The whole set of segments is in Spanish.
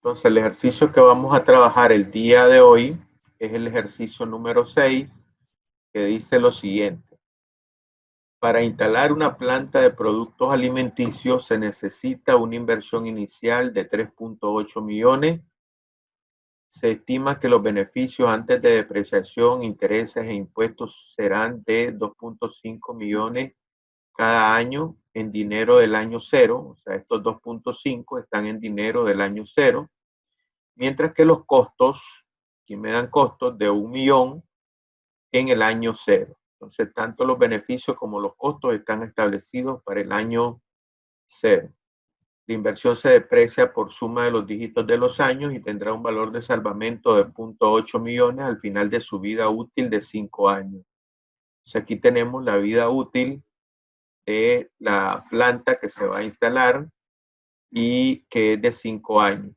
Entonces, el ejercicio que vamos a trabajar el día de hoy es el ejercicio número 6, que dice lo siguiente. Para instalar una planta de productos alimenticios se necesita una inversión inicial de 3.8 millones. Se estima que los beneficios antes de depreciación, intereses e impuestos serán de 2.5 millones cada año en dinero del año cero. O sea, estos 2.5 están en dinero del año cero. Mientras que los costos, aquí me dan costos de 1 millón en el año cero. Entonces, tanto los beneficios como los costos están establecidos para el año cero. La inversión se deprecia por suma de los dígitos de los años y tendrá un valor de salvamento de 0.8 millones al final de su vida útil de 5 años. Entonces, aquí tenemos la vida útil de la planta que se va a instalar y que es de 5 años.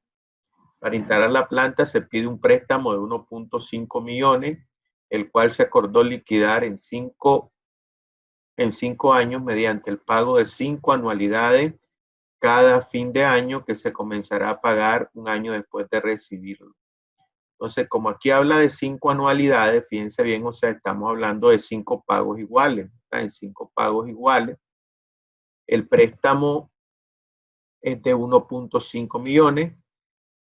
Para instalar la planta se pide un préstamo de 1.5 millones, el cual se acordó liquidar en 5 años mediante el pago de 5 anualidades cada fin de año, que se comenzará a pagar un año después de recibirlo. Entonces, como aquí habla de 5 anualidades, fíjense bien, o sea, estamos hablando de 5 pagos iguales. En 5 pagos iguales. El préstamo es de 1.5 millones.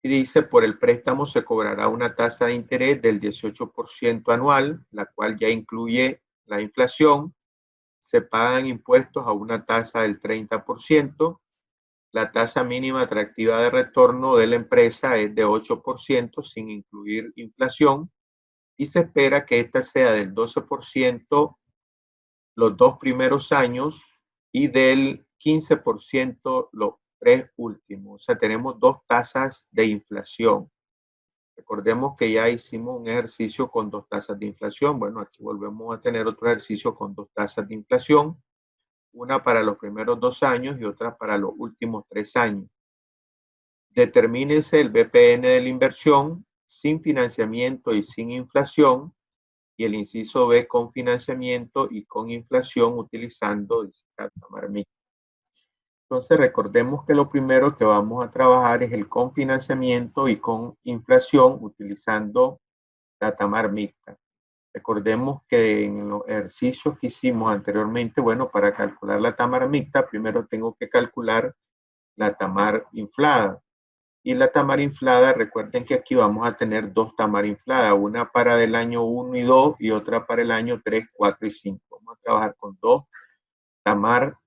Y dice, por el préstamo se cobrará una tasa de interés del 18% anual, la cual ya incluye la inflación. Se pagan impuestos a una tasa del 30%. La tasa mínima atractiva de retorno de la empresa es de 8% sin incluir inflación. Y se espera que esta sea del 12% los 2 primeros años y del 15% los 3 últimos. O sea, tenemos 2 tasas de inflación. Recordemos que ya hicimos un ejercicio con 2 tasas de inflación. Bueno, aquí volvemos a tener otro ejercicio con 2 tasas de inflación. Una para los primeros 2 años y otra para los últimos 3 años. Determínese el BPN de la inversión sin financiamiento y sin inflación. Y el inciso B con financiamiento y con inflación utilizando Tamar mixta. Entonces recordemos que lo primero que vamos a trabajar es el con financiamiento y con inflación utilizando la Tamar mixta. Recordemos que en los ejercicios que hicimos anteriormente, bueno, para calcular la Tamar mixta, primero tengo que calcular la Tamar inflada. Y la Tamar inflada, recuerden que aquí vamos a tener 2 Tamar infladas, una para el año 1 y 2 y otra para el año 3, 4 y 5. Vamos a trabajar con 2 Tamar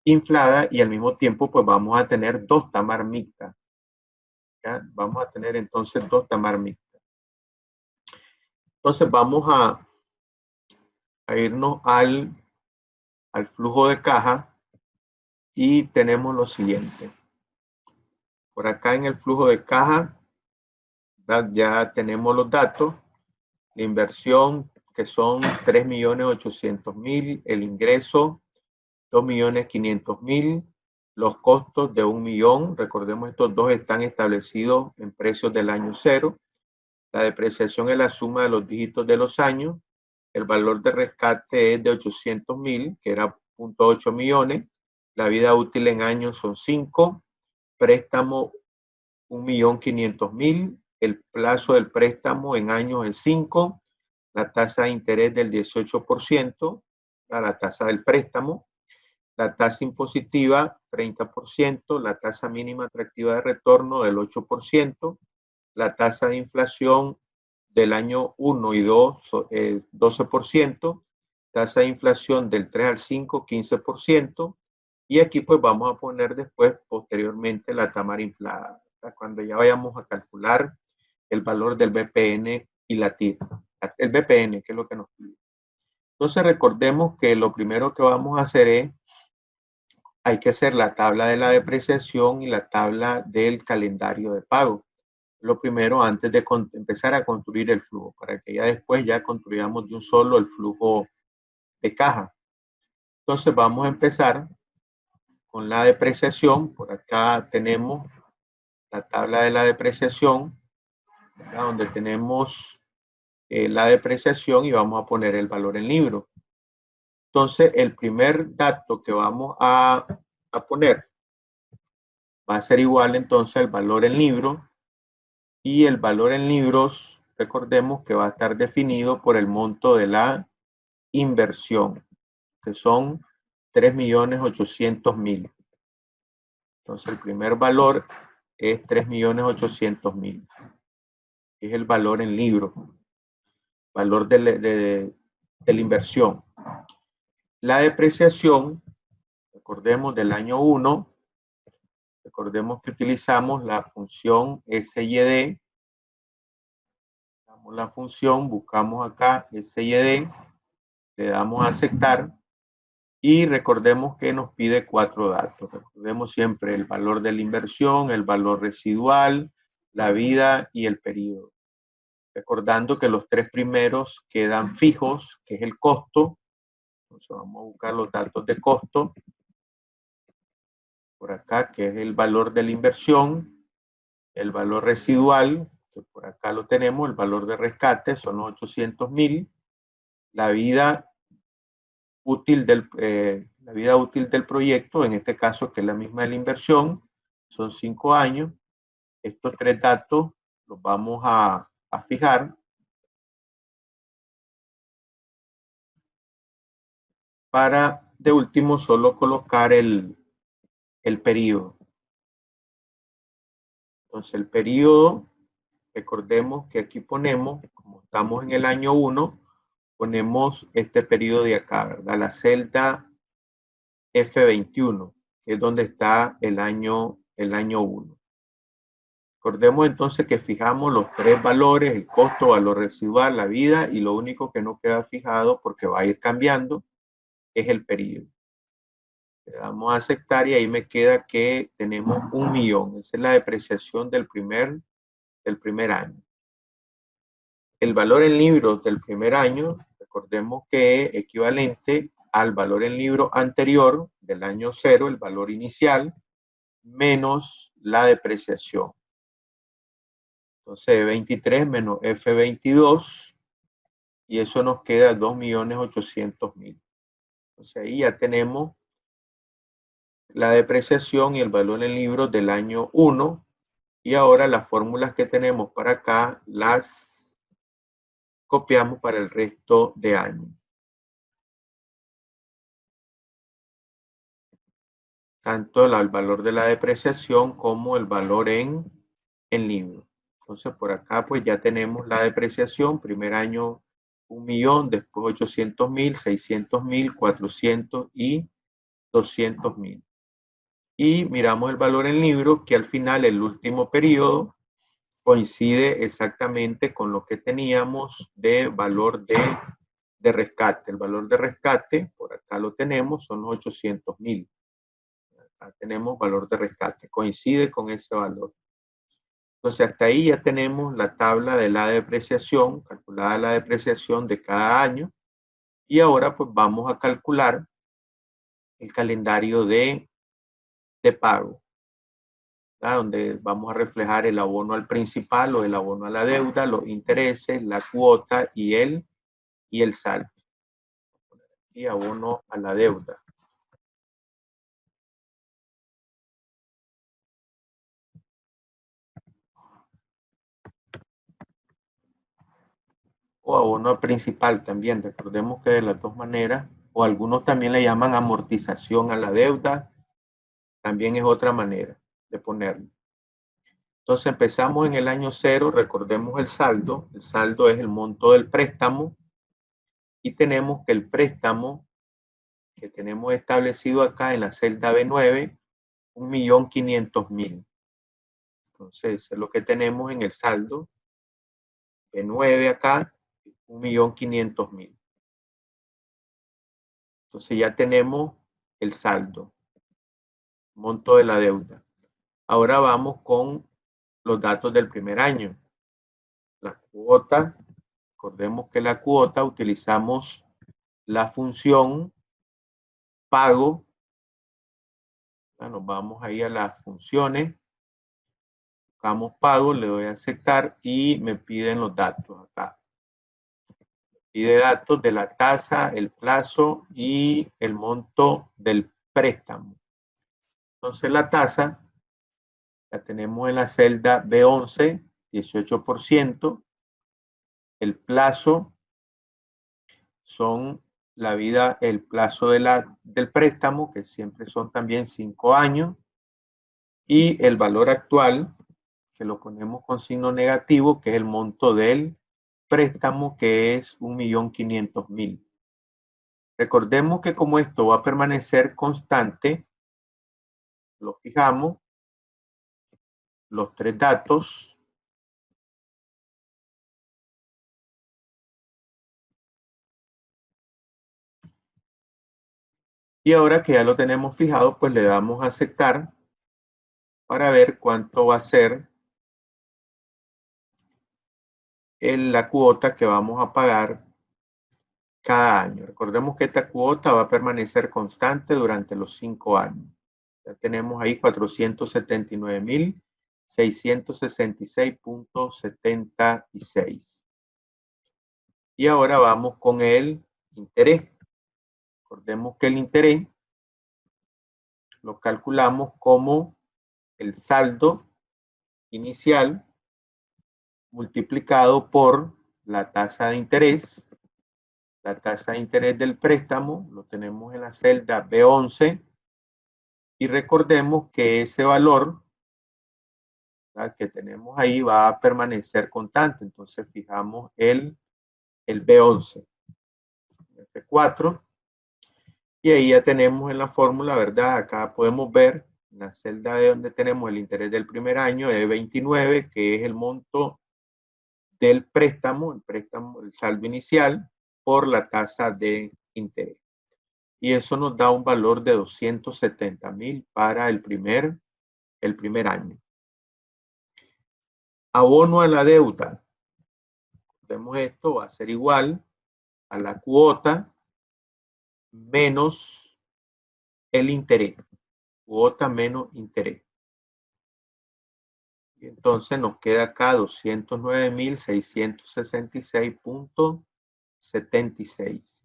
inflada y al mismo tiempo pues vamos a tener 2 Tamar mixtas. ¿Ya? Vamos a tener entonces 2 Tamar mixtas. Entonces vamos a irnos al flujo de caja y tenemos lo siguiente. Por acá en el flujo de caja ya tenemos los datos. La inversión, que son 3.800.000, el ingreso 2.500.000, los costos de 1 millón. Recordemos, estos dos están establecidos en precios del año cero. La depreciación es la suma de los dígitos de los años. El valor de rescate es de 800.000, que era 0.8 millones. La vida útil en años son 5. Préstamo 1.500.000. El plazo del préstamo en años es 5. La tasa de interés del 18%, la tasa del préstamo. La tasa impositiva 30%, la tasa mínima atractiva de retorno del 8%, la tasa de inflación del año 1 y 2 12%, tasa de inflación del 3 al 5 15%, y aquí pues vamos a poner después posteriormente la Tamar inflada, cuando ya vayamos a calcular el valor del BPN y la TIR. El BPN, que es lo que nos pide. Entonces recordemos que lo primero que vamos a hacer es hay que hacer la tabla de la depreciación y la tabla del calendario de pago. Lo primero antes de empezar a construir el flujo, para que ya después ya construyamos de un solo el flujo de caja. Entonces vamos a empezar con la depreciación. Por acá tenemos la tabla de la depreciación, ¿verdad? Donde tenemos la depreciación y vamos a poner el valor en libro. Entonces el primer dato que vamos a poner va a ser igual entonces al valor en libro Y el valor en libros, recordemos que va a estar definido por el monto de la inversión, que son 3.800.000. Entonces, el primer valor es 3.800.000. Es el valor en libros, valor de la inversión. La depreciación, recordemos del año 1, recordemos que utilizamos la función SYD. Damos la función, buscamos acá SYD, le damos a aceptar y recordemos que nos pide 4 datos. Recordemos siempre el valor de la inversión, el valor residual, la vida y el periodo. Recordando que los 3 primeros quedan fijos, que es el costo. Entonces vamos a buscar los datos de costo. Por acá, que es el valor de la inversión, el valor residual, que por acá lo tenemos, el valor de rescate, son los 800.000. La vida útil del proyecto, en este caso, que es la misma de la inversión, son 5 años. Estos 3 datos los vamos a fijar para, de último, solo colocar el periodo. Entonces, el periodo, recordemos que aquí ponemos, como estamos en el año 1, ponemos este periodo de acá, ¿verdad? La celda F21, que es donde está el año 1. Recordemos entonces que fijamos los 3 valores, el costo, valor residual, la vida, y lo único que no queda fijado, porque va a ir cambiando, es el periodo. Le damos a aceptar y ahí me queda que tenemos 1.000.000. Esa es la depreciación del primer año. El valor en libros del primer año, recordemos que es equivalente al valor en libro anterior del año 0, el valor inicial, menos la depreciación. Entonces, 23 menos F22, y eso nos queda 2.800.000. Entonces, ahí ya tenemos la depreciación y el valor en libros del año 1, y ahora las fórmulas que tenemos para acá las copiamos para el resto de años. Tanto el valor de la depreciación como el valor en libro. Entonces, por acá pues ya tenemos la depreciación, primer año 1.000.000, después 800.000, 600.000, 400 y 200.000. Y miramos el valor en libro, que al final el último periodo coincide exactamente con lo que teníamos de valor de rescate. El valor de rescate, por acá lo tenemos, son los 800.000. Acá tenemos valor de rescate, coincide con ese valor. Entonces, hasta ahí ya tenemos la tabla de la depreciación, calculada la depreciación de cada año. Y ahora pues vamos a calcular el calendario de pago, ¿verdad? Donde vamos a reflejar el abono al principal o el abono a la deuda, los intereses, la cuota y el saldo. Y abono a la deuda. O abono principal también. Recordemos que de las dos maneras, o algunos también le llaman amortización a la deuda, también es otra manera de ponerlo. Entonces empezamos en el año 0, recordemos el saldo es el monto del préstamo y tenemos que el préstamo que tenemos establecido acá en la celda B9, 1.500.000. Entonces es lo que tenemos en el saldo B9 acá, 1.500.000. Entonces ya tenemos el saldo, monto de la deuda. Ahora vamos con los datos del primer año. La cuota, recordemos que la cuota utilizamos la función pago. Nos vamos ahí a las funciones, buscamos pago, le doy a aceptar y me piden los datos acá. Pide datos de la tasa, el plazo y el monto del préstamo. Entonces la tasa la tenemos en la celda B11, 18%. El plazo son el plazo del préstamo, que siempre son también 5 años. Y el valor actual, que lo ponemos con signo negativo, que es el monto del préstamo, que es 1.500.000. Recordemos que como esto va a permanecer constante, lo fijamos, los tres datos. Y ahora que ya lo tenemos fijado, pues le damos a aceptar para ver cuánto va a ser la cuota que vamos a pagar cada año. Recordemos que esta cuota va a permanecer constante durante los 5 años. Ya tenemos ahí 479.666.76. Y ahora vamos con el interés. Recordemos que el interés lo calculamos como el saldo inicial multiplicado por la tasa de interés. La tasa de interés del préstamo lo tenemos en la celda B11 y recordemos que ese valor, ¿verdad?, que tenemos ahí va a permanecer constante. Entonces fijamos el B11, F4, y ahí ya tenemos en la fórmula, ¿verdad? Acá podemos ver en la celda de donde tenemos el interés del primer año de 29, que es el monto del préstamo, el saldo inicial, por la tasa de interés. Y eso nos da un valor de 270.000 para el primer año. Abono a la deuda. Vemos esto, va a ser igual a la cuota menos el interés. Cuota menos interés. Y entonces nos queda acá 209.666.76.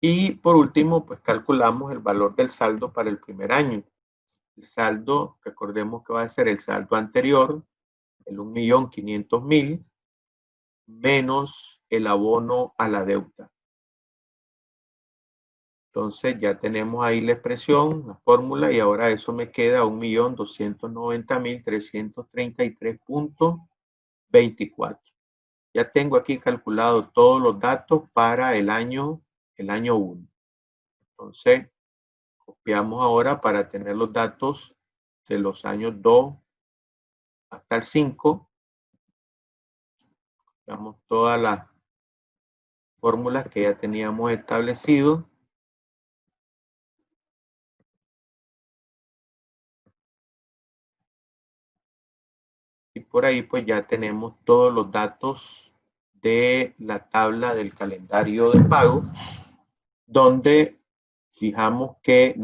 Y por último, pues calculamos el valor del saldo para el primer año. El saldo, recordemos que va a ser el saldo anterior, el 1.500.000, menos el abono a la deuda. Entonces ya tenemos ahí la expresión, la fórmula, y ahora eso me queda 1.290.333.24. Ya tengo aquí calculado todos los datos para el año 1. Entonces, copiamos ahora para tener los datos de los años 2 hasta el 5. Copiamos todas las fórmulas que ya teníamos establecido. Y por ahí pues ya tenemos todos los datos de la tabla del calendario de pago, donde nos fijamos que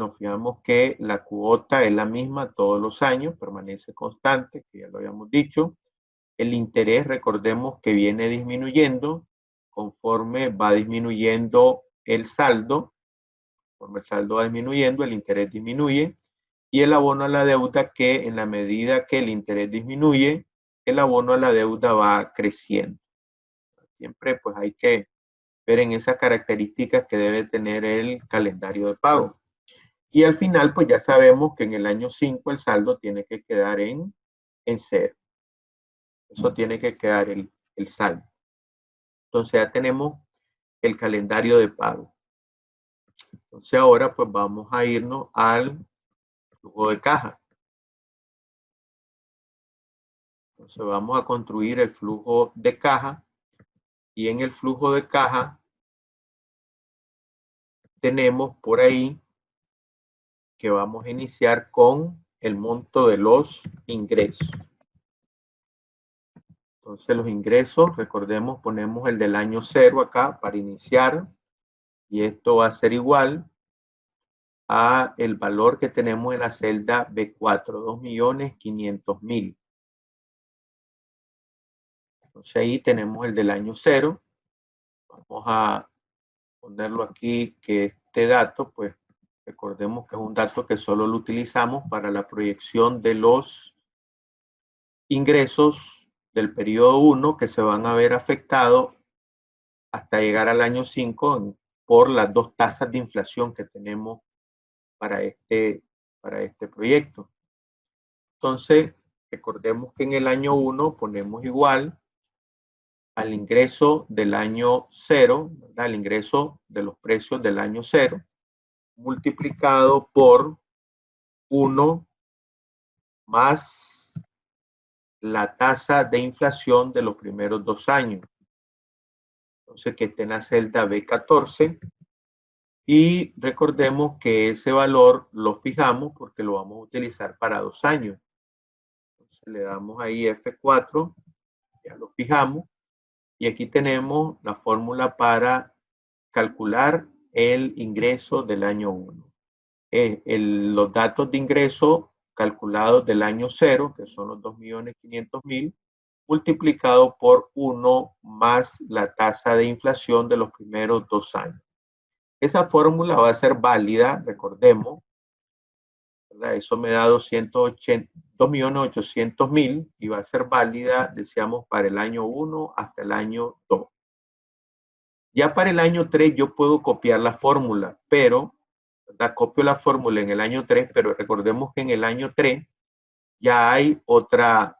la cuota es la misma todos los años, permanece constante, que ya lo habíamos dicho. El interés, recordemos que viene disminuyendo conforme va disminuyendo el saldo. Conforme el saldo va disminuyendo, el interés disminuye. Y el abono a la deuda, que en la medida que el interés disminuye, el abono a la deuda va creciendo. Siempre pues hay que ver en esas características que debe tener el calendario de pago. Y al final pues ya sabemos que en el año 5 el saldo tiene que quedar en 0. Eso tiene que quedar el saldo. Entonces ya tenemos el calendario de pago. Entonces ahora pues vamos a irnos al flujo de caja. Entonces vamos a construir el flujo de caja, y en el flujo de caja tenemos por ahí que vamos a iniciar con el monto de los ingresos. Entonces los ingresos, recordemos, ponemos el del año 0 acá para iniciar, y esto va a ser igual a el valor que tenemos en la celda B4, 2.500.000. Entonces ahí tenemos el del año 0. Vamos a ponerlo aquí, que este dato, pues recordemos que es un dato que solo lo utilizamos para la proyección de los ingresos del periodo 1 que se van a ver afectados hasta llegar al año 5 por las dos tasas de inflación que tenemos para este proyecto. Entonces, recordemos que en el año 1 ponemos igual al ingreso del año 0, ¿verdad? El ingreso de los precios del año 0, multiplicado por 1 más la tasa de inflación de los primeros 2 años. Entonces, que esté en la celda B14. Y recordemos que ese valor lo fijamos porque lo vamos a utilizar para 2 años. Entonces, le damos ahí F4, ya lo fijamos. Y aquí tenemos la fórmula para calcular el ingreso del año 1. Los datos de ingreso calculados del año 0, que son los 2.500.000, multiplicado por 1 más la tasa de inflación de los primeros 2 años. Esa fórmula va a ser válida, recordemos, ¿verdad? Eso me da 2.800.000 y va a ser válida, decíamos, para el año 1 hasta el año 2. Ya para el año 3 yo puedo copiar la fórmula, pero, ¿verdad? Copio la fórmula en el año 3, pero recordemos que en el año 3 ya hay otra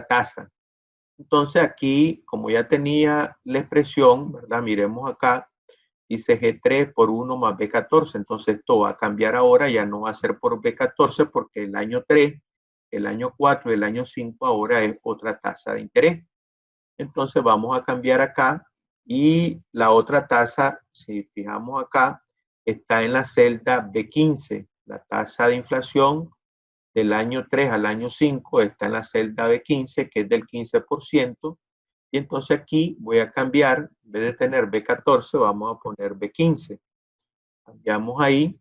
tasa. Entonces aquí, como ya tenía la expresión, ¿verdad? Miremos acá, dice G3 por 1 más B14. Entonces esto va a cambiar ahora, ya no va a ser por B14 porque el año 3, el año 4 y el año 5 ahora es otra tasa de interés. Entonces vamos a cambiar acá y la otra tasa, si fijamos acá, está en la celda B15. La tasa de inflación del año 3 al año 5 está en la celda B15, que es del 15%. Y entonces aquí voy a cambiar, en vez de tener B14, vamos a poner B15. Cambiamos ahí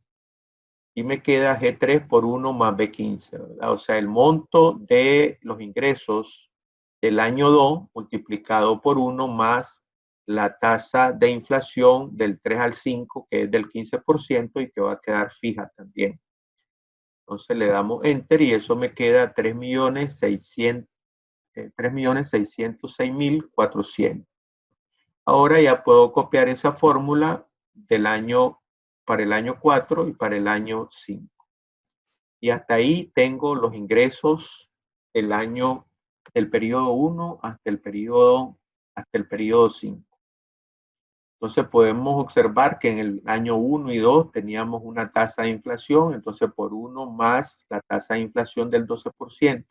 y me queda G3 por 1 más B15, ¿verdad? O sea, el monto de los ingresos del año 2 multiplicado por 1 más la tasa de inflación del 3 al 5, que es del 15% y que va a quedar fija también. Entonces le damos Enter y eso me queda 3.606.400. Ahora ya puedo copiar esa fórmula para el año 4 y para el año 5. Y hasta ahí tengo los ingresos del periodo 1 hasta el periodo 5. Entonces podemos observar que en el año 1 y 2 teníamos una tasa de inflación, entonces por 1 más la tasa de inflación del 12%.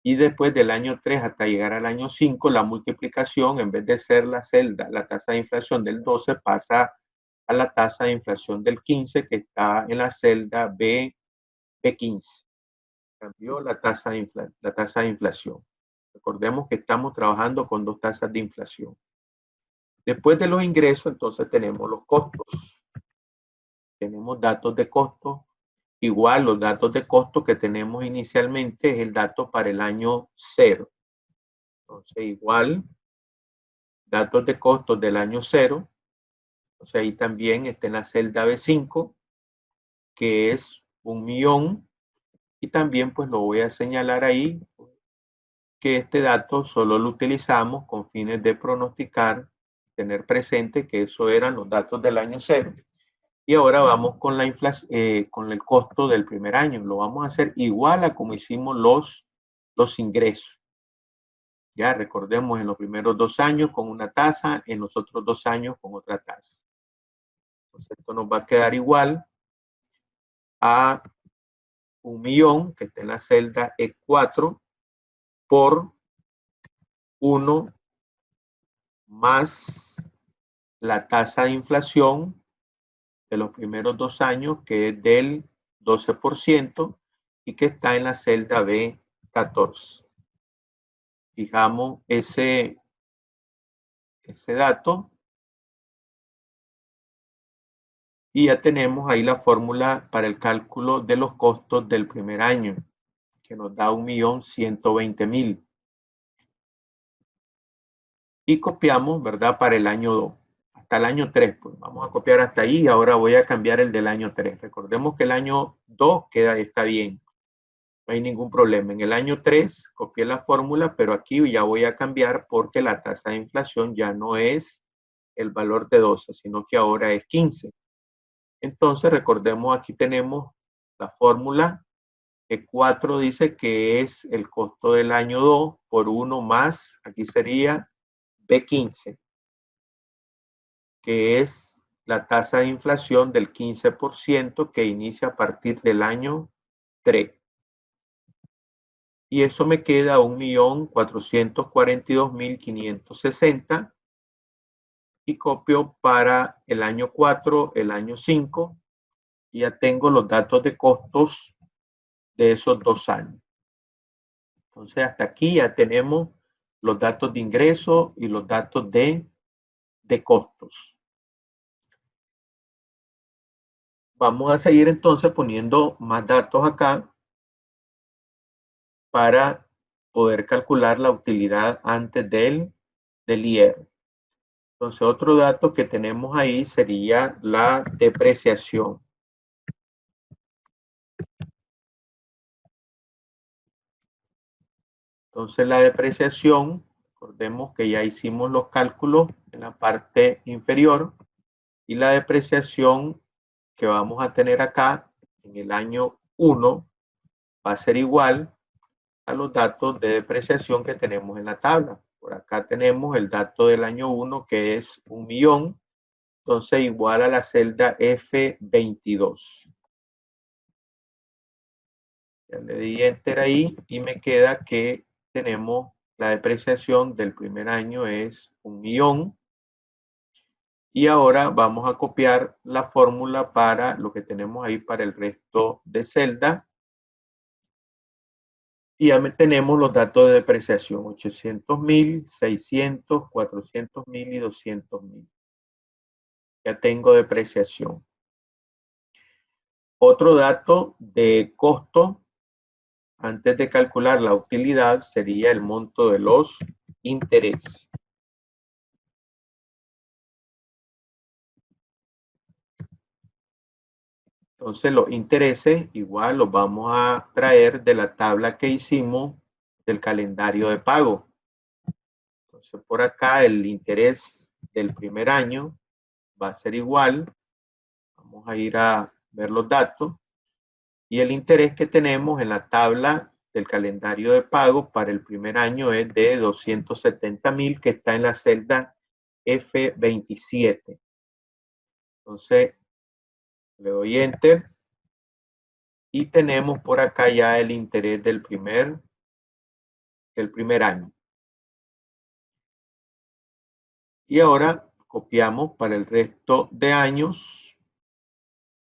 Y después del año 3 hasta llegar al año 5, la multiplicación, en vez de ser la tasa de inflación del 12, pasa a la tasa de inflación del 15, que está en la celda B15. Cambió la tasa de inflación. Recordemos que estamos trabajando con dos tasas de inflación. Después de los ingresos, entonces tenemos los costos. Tenemos datos de costo. Igual los datos de costo que tenemos inicialmente es el dato para el año 0. Entonces, igual, datos de costos del año 0. Entonces, ahí también está en la celda B5, que es 1.000.000. Y también, pues, lo voy a señalar ahí, que este dato solo lo utilizamos con fines de pronosticar, tener presente que eso eran los datos del año 0. Y ahora vamos con la inflación, con el costo del primer año. Lo vamos a hacer igual a como hicimos los ingresos. Ya recordemos en los primeros 2 años con una tasa, en los otros 2 años con otra tasa. Entonces esto nos va a quedar igual a 1.000.000, que está en la celda E4, por 1 más la tasa de inflación de los primeros 2 años, que es del 12%, y que está en la celda B14. Fijamos ese dato y ya tenemos ahí la fórmula para el cálculo de los costos del primer año, que nos da 1.120.000. Y copiamos, ¿verdad? Para el año 2, hasta el año 3, pues vamos a copiar hasta ahí y ahora voy a cambiar el del año 3. Recordemos que el año 2 está bien. No hay ningún problema. En el año 3 copié la fórmula, pero aquí ya voy a cambiar porque la tasa de inflación ya no es el valor de 12, sino que ahora es 15. Entonces, recordemos, aquí tenemos la fórmula que 4 dice que es el costo del año 2 por 1 más, aquí sería B15, que es la tasa de inflación del 15% que inicia a partir del año 3. Y eso me queda 1.442.560 y copio para el año 4, el año 5, y ya tengo los datos de costos de esos 2 años. Entonces, hasta aquí ya tenemos los datos de ingreso y los datos de costos. Vamos a seguir entonces poniendo más datos acá para poder calcular la utilidad antes del IR. Entonces, otro dato que tenemos ahí sería la depreciación. Entonces, la depreciación, recordemos que ya hicimos los cálculos en la parte inferior, y la depreciación que vamos a tener acá en el año 1 va a ser igual a los datos de depreciación que tenemos en la tabla. Por acá tenemos el dato del año 1 que es 1.000.000, entonces igual a la celda F22. Ya le di enter ahí y me queda que tenemos la depreciación del primer año es 1.000.000. Y ahora vamos a copiar la fórmula para lo que tenemos ahí para el resto de celda. Y ya tenemos los datos de depreciación, 800.000, 600, 400.000 y 200.000. Ya tengo depreciación. Otro dato de costo, antes de calcular la utilidad, sería el monto de los intereses. Entonces, los intereses igual los vamos a traer de la tabla que hicimos del calendario de pago. Entonces, por acá el interés del primer año va a ser igual. Vamos a ir a ver los datos. Y el interés que tenemos en la tabla del calendario de pago para el primer año es de 270.000, que está en la celda F27. Entonces, le doy enter. Y tenemos por acá ya el interés del primer año. Y ahora copiamos para el resto de años.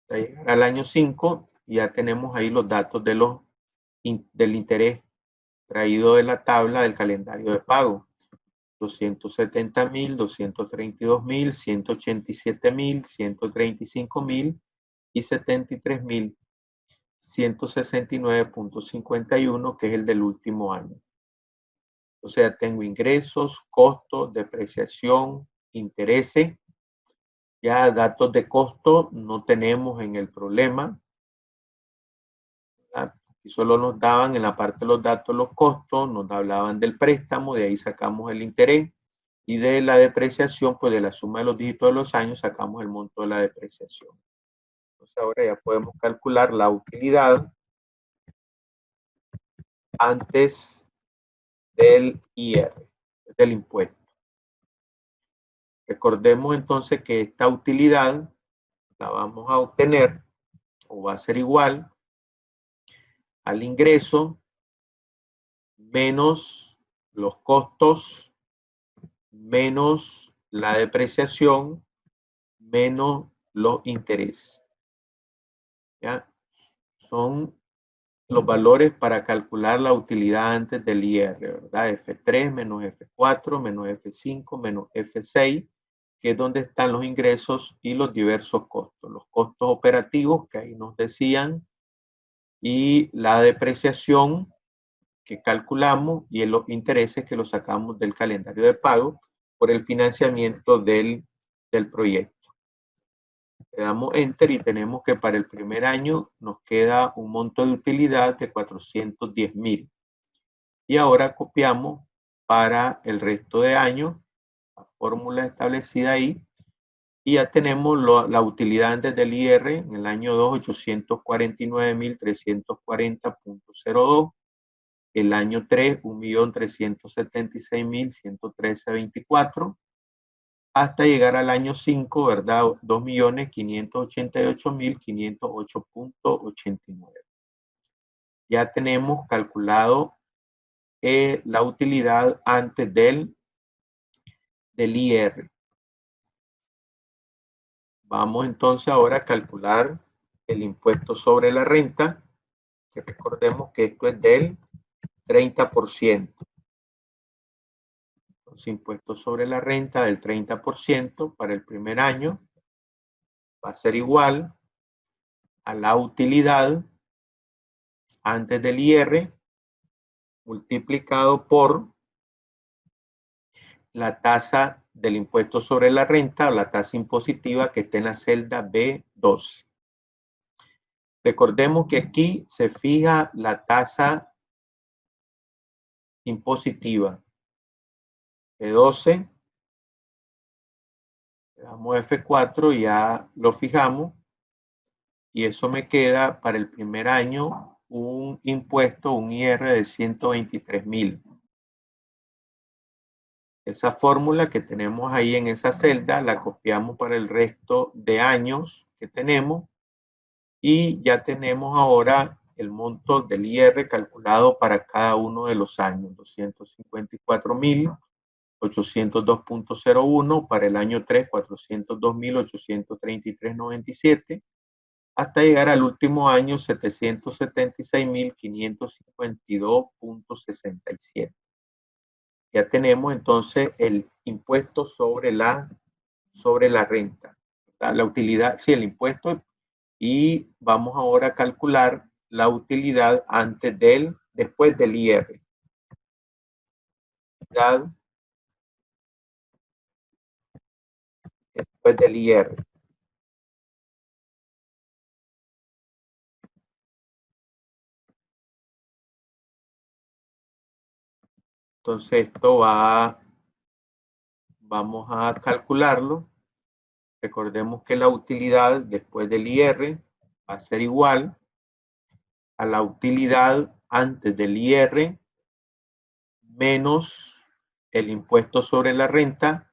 Para llegar al año 5, ya tenemos ahí los datos de del interés traído de la tabla del calendario de pago. 270.000, 232.000, 187.000, 135.000 y 73.000. 169.51, que es el del último año. O sea, tengo ingresos, costos, depreciación, intereses. Ya datos de costo no tenemos en el problema. Aquí solo nos daban en la parte de los datos los costos, nos hablaban del préstamo, de ahí sacamos el interés, y de la depreciación, pues de la suma de los dígitos de los años sacamos el monto de la depreciación. Entonces ahora ya podemos calcular la utilidad antes del IR, del impuesto. Recordemos entonces que esta utilidad la vamos a obtener, o va a ser igual al ingreso menos los costos menos la depreciación menos los intereses. ¿Ya? Son los valores para calcular la utilidad antes del IR, ¿verdad? F3 menos F4 menos F5 menos F6, que es donde están los ingresos y los diversos costos. Los costos operativos, que ahí nos decían, y la depreciación que calculamos, y los intereses que los sacamos del calendario de pago por el financiamiento del proyecto. Le damos Enter y tenemos que para el primer año nos queda un monto de utilidad de 410,000. Y ahora copiamos para el resto de años la fórmula establecida ahí. Y ya tenemos la utilidad antes del IR en el año 2, 849,340,02. El año 3, 1,376,113,24. Hasta llegar al año 5, ¿verdad? 2,588,508,89. Ya tenemos calculado la utilidad antes del IR. Vamos entonces ahora a calcular el impuesto sobre la renta, que recordemos que esto es del 30%. Los impuestos sobre la renta del 30% para el primer año va a ser igual a la utilidad antes del IR multiplicado por la tasa del impuesto sobre la renta o la tasa impositiva que está en la celda B2. Recordemos que aquí se fija la tasa impositiva B12. Le damos F4 y ya lo fijamos. Y eso me queda para el primer año un impuesto, un IR de 123,000. Esa fórmula que tenemos ahí en esa celda la copiamos para el resto de años que tenemos y ya tenemos ahora el monto del IR calculado para cada uno de los años. 254,802,01 para el año 3, 402,833,97 hasta llegar al último año 776,552,67. Ya tenemos entonces el impuesto sobre la renta, la utilidad, sí, el impuesto, y vamos ahora a calcular la utilidad después del IR. Después del IR. Entonces esto vamos a calcularlo. Recordemos que la utilidad después del IR va a ser igual a la utilidad antes del IR menos el impuesto sobre la renta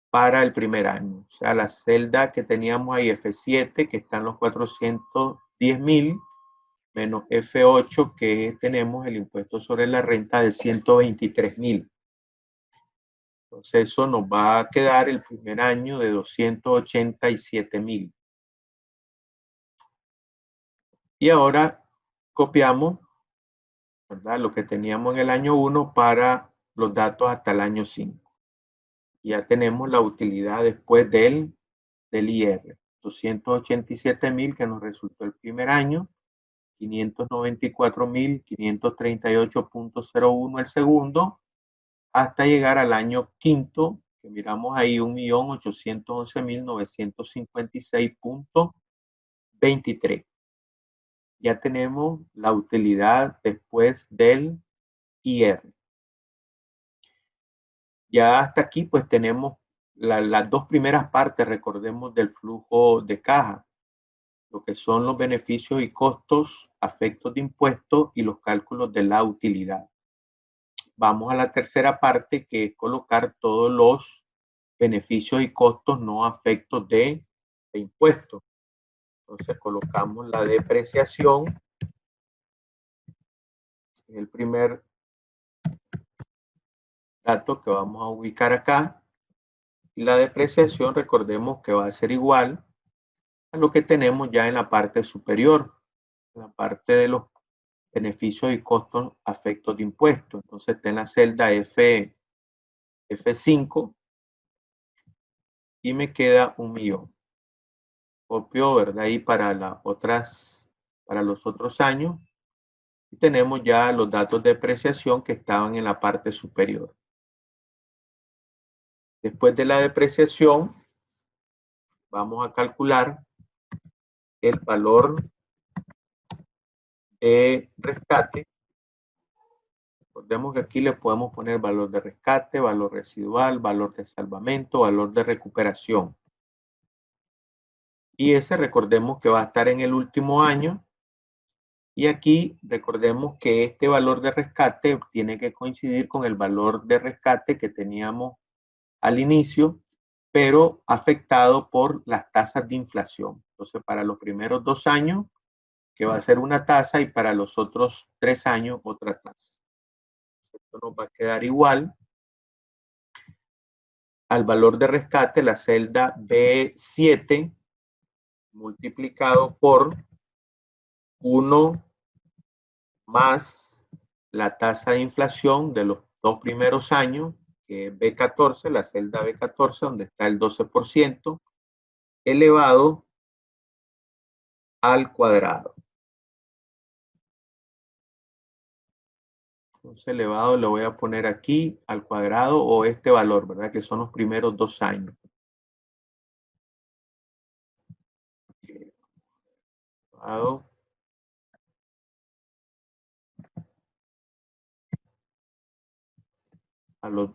para el primer año. O sea, la celda que teníamos ahí, F7, que están los 410,000, menos F8, que tenemos el impuesto sobre la renta de 123,000. Entonces eso nos va a quedar el primer año de 287,000. Y ahora copiamos, ¿verdad?, lo que teníamos en el año 1 para los datos hasta el año 5. Ya tenemos la utilidad después del IR. 287,000 que nos resultó el primer año, 594,538,01 el segundo, hasta llegar al año quinto, que miramos ahí 1,811,956,23. Ya tenemos la utilidad después del IR. Ya hasta aquí pues tenemos las dos primeras partes, recordemos, del flujo de caja, lo que son los beneficios y costos, afectos de impuestos y los cálculos de la utilidad. Vamos a la tercera parte, que es colocar todos los beneficios y costos no afectos de impuestos. Entonces colocamos la depreciación, el primer dato que vamos a ubicar acá. Y la depreciación, recordemos que va a ser igual a lo que tenemos ya en la parte superior, en la parte de los beneficios y costos afectos de impuestos. Entonces está en la celda F5 y me queda 1,000,000. Copio, ¿verdad? Y para los otros años, y tenemos ya los datos de depreciación que estaban en la parte superior. Después de la depreciación, vamos a calcular el valor de rescate. Recordemos que aquí le podemos poner valor de rescate, valor residual, valor de salvamento, valor de recuperación. Y ese recordemos que va a estar en el último año. Y aquí recordemos que este valor de rescate tiene que coincidir con el valor de rescate que teníamos al inicio, pero afectado por las tasas de inflación. Entonces, para los primeros 2 años, que va a ser una tasa, y para los otros 3 años, otra tasa. Esto nos va a quedar igual al valor de rescate, la celda B7 multiplicado por 1 más la tasa de inflación de los 2 primeros años, que es B14, la celda B14, donde está el 12%, elevado al cuadrado. Entonces, elevado lo voy a poner aquí al cuadrado, o este valor, ¿verdad? Que son los primeros 2 años. Elevado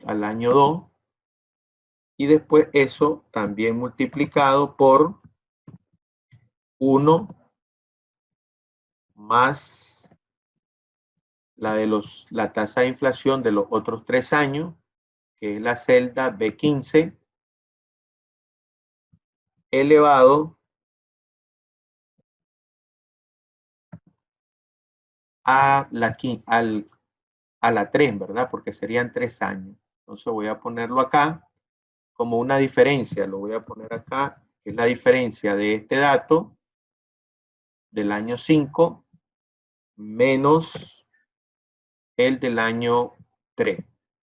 al año 2. Y después eso también multiplicado por 1 más la tasa de inflación de los otros 3 años, que es la celda B15, elevado a la 3, ¿verdad? Porque serían 3 años. Entonces voy a ponerlo acá como una diferencia. Lo voy a poner acá, que es la diferencia de este dato del año 5 menos el del año 3,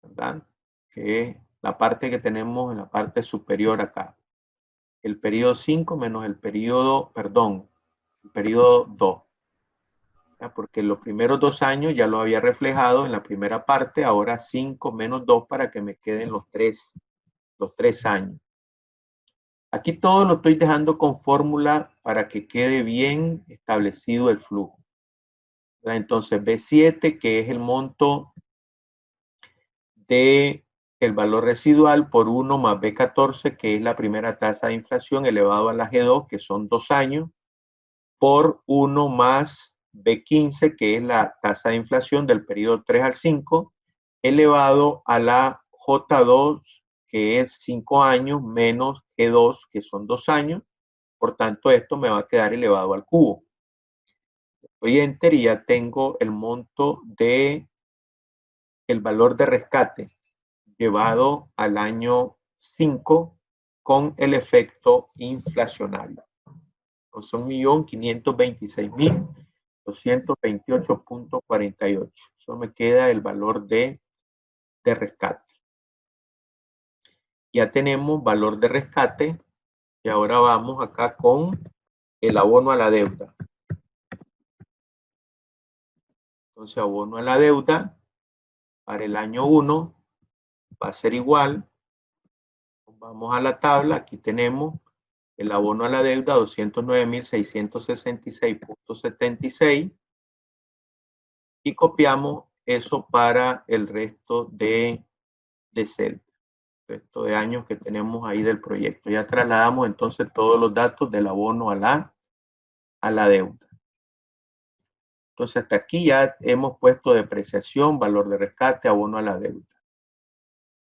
¿verdad? Que es la parte que tenemos en la parte superior acá. El periodo 5 menos el periodo 2. ¿Ya? Porque los primeros 2 años ya lo había reflejado en la primera parte, ahora 5 menos 2 para que me queden los 3 años. Aquí todo lo estoy dejando con fórmula para que quede bien establecido el flujo. Entonces, B7, que es el monto de el valor residual, por 1 más B14, que es la primera tasa de inflación, elevado a la G2, que son 2 años, por 1 más B15, que es la tasa de inflación del periodo 3 al 5, elevado a la J2, que es 5 años, menos G2, que son 2 años. Por tanto, esto me va a quedar elevado al cubo. Doy enter y ya tengo el monto de el valor de rescate llevado al año 5 con el efecto inflacionario. Son 1.526.228.48. Eso me queda el valor de rescate. Ya tenemos valor de rescate y ahora vamos acá con el abono a la deuda. Entonces, abono a la deuda para el año 1 va a ser igual. Vamos a la tabla. Aquí tenemos el abono a la deuda 209.666.76 y copiamos eso para el resto de celdas, el resto de años que tenemos ahí del proyecto. Ya trasladamos entonces todos los datos del abono a la deuda. Entonces hasta aquí ya hemos puesto depreciación, valor de rescate, abono a la deuda.